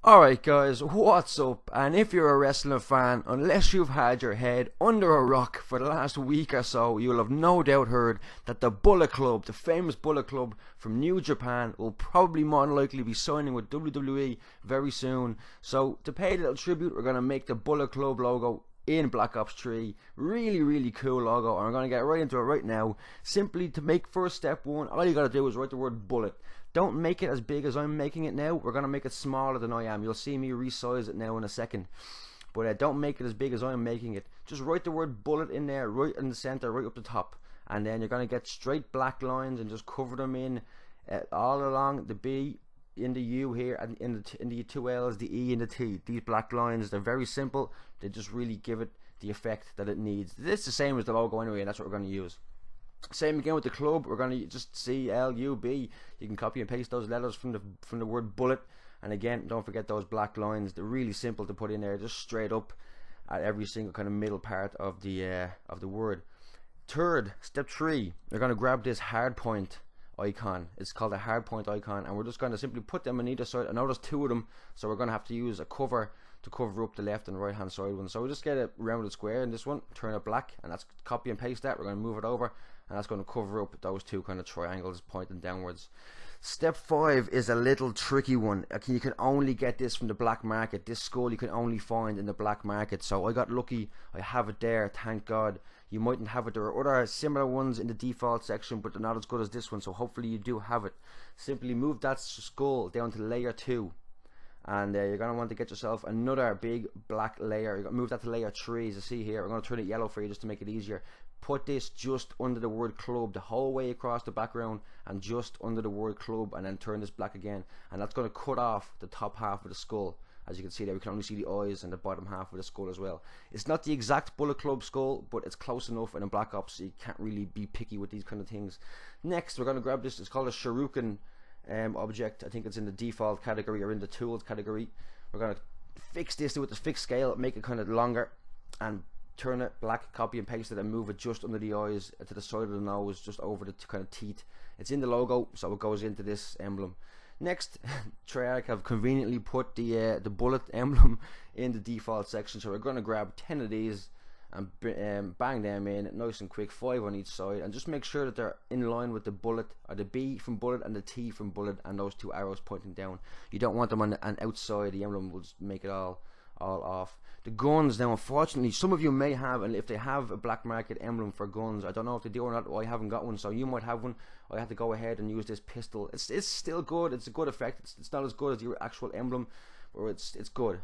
Alright guys, what's up? And if you're a wrestling fan, unless you've had your head under a rock for the last week or so, you'll have no doubt heard that the Bullet Club, the famous Bullet Club from New Japan, will probably more than likely be signing with WWE very soon. So to pay a little tribute, we're going to make the Bullet Club logo in Black Ops 3. Really cool logo, and I'm going to get right into it right now. Simply to make first step one, all you got to do is write the word bullet. Don't make it as big as I'm making it now. We're going to make it smaller than I am. You'll see me resize it now in a second. But don't make it as big as I'm making it. Just write the word bullet in there, right in the center, right up the top. And then you're going to get straight black lines and just cover them in all along the B, in the U here, and in the two L's, the E and the T. These black lines, they're very simple. They just really give it the effect that it needs. It's the same as the logo anyway, and that's what we're going to use. Same again with the club. We're going to just C-L-U-B. You can copy and paste those letters from the word bullet. And again, don't forget those black lines. They're really simple to put in there, just straight up at every single kind of middle part of the word. Third, step 3, we're going to grab this hard point icon. It's called a hard point icon, and we're just going to simply put them on either side. I know there's 2 of them, so we're going to have to use a cover to cover up the left and right hand side one. So we'll just get a rounded square in this one, turn it black, and that's copy and paste that. We're going to move it over, and that's going to cover up those 2 kind of triangles pointing downwards. Step 5 is a little tricky one. You can only get this from the black market. This skull you can only find in the black market. So I got lucky. I have it there, thank God. You mightn't have it. There are other similar ones in the default section, but they're not as good as this one. So hopefully you do have it. Simply move that skull down to layer 2. And you're going to want to get yourself another big black layer. You're going to move that to layer 3, as you see here. I'm going to turn it yellow for you just to make it easier. Put this just under the word club the whole way across the background, and just under the word club, and then turn this black again, and that's going to cut off the top half of the skull. As you can see there, we can only see the eyes and the bottom half of the skull as well. It's not the exact Bullet Club skull, but it's close enough, and in Black Ops so you can't really be picky with these kind of things. Next, we're going to grab this. It's called a Shuriken object. I think it's in the default category or in the tools category. We're going to fix this with the fixed scale, make it kind of longer, and turn it black, copy and paste it, and move it just under the eyes, to the side of the nose, just over the kind of teeth. It's in the logo, so it goes into this emblem. Next, Treyarch have conveniently put the bullet emblem in the default section, so we're going to grab 10 of these and bang them in nice and quick, 5 on each side, and just make sure that they're in line with the bullet, or the B from bullet and the T from bullet, and those 2 arrows pointing down. You don't want them on the outside. The emblem will just make it all off. The guns, now unfortunately some of you may have, and if they have a black market emblem for guns, I don't know if they do or not. I haven't got one, so you might have one. I have to go ahead and use this pistol. It's still good. It's a good effect. It's not as good as the actual emblem, or it's good.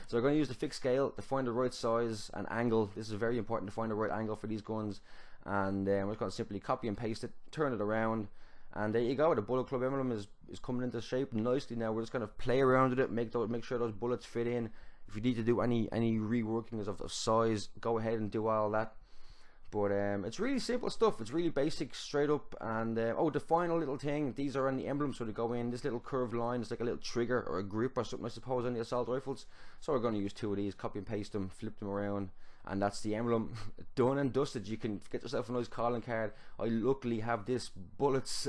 So we're going to use the fixed scale to find the right size and angle. This is very important, to find the right angle for these guns. And we're just going to simply copy and paste it, turn it around, and there you go. The Bullet Club emblem is coming into shape nicely now. We're just going to play around with it, make sure those bullets fit in. If you need to do any reworkings of size, go ahead and do all that. But it's really simple stuff. It's really basic, straight up. And oh, the final little thing, these are on the emblems, so they go in. This little curved line is like a little trigger or a grip or something, I suppose, on the assault rifles. So we're going to use 2 of these, copy and paste them, flip them around, and that's the emblem done and dusted. You can get yourself a nice calling card. I luckily have this Bullets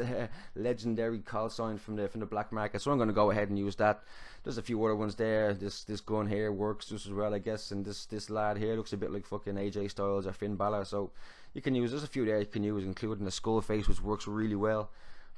legendary call sign from the black market, so I'm going to go ahead and use that. There's a few other ones there. This gun here works just as well, I guess, and this lad here looks a bit like fucking AJ Styles or Finn Balor, so you can use, there's a few there you can use, including the skull face, which works really well.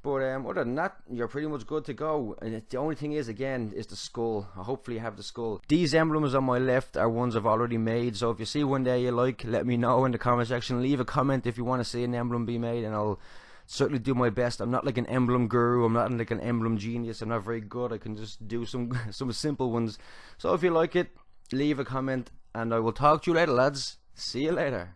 But other than that, you're pretty much good to go. And the only thing is, again, is the skull. Hopefully you have the skull. These emblems on my left are ones I've already made, so if you see one there you like, let me know in the comment section. Leave a comment if you want to see an emblem be made, and I'll certainly do my best. I'm not like an emblem guru, I'm not like an emblem genius, I'm not very good. I can just do some simple ones. So if you like it, leave a comment, and I will talk to you later, lads. See you later.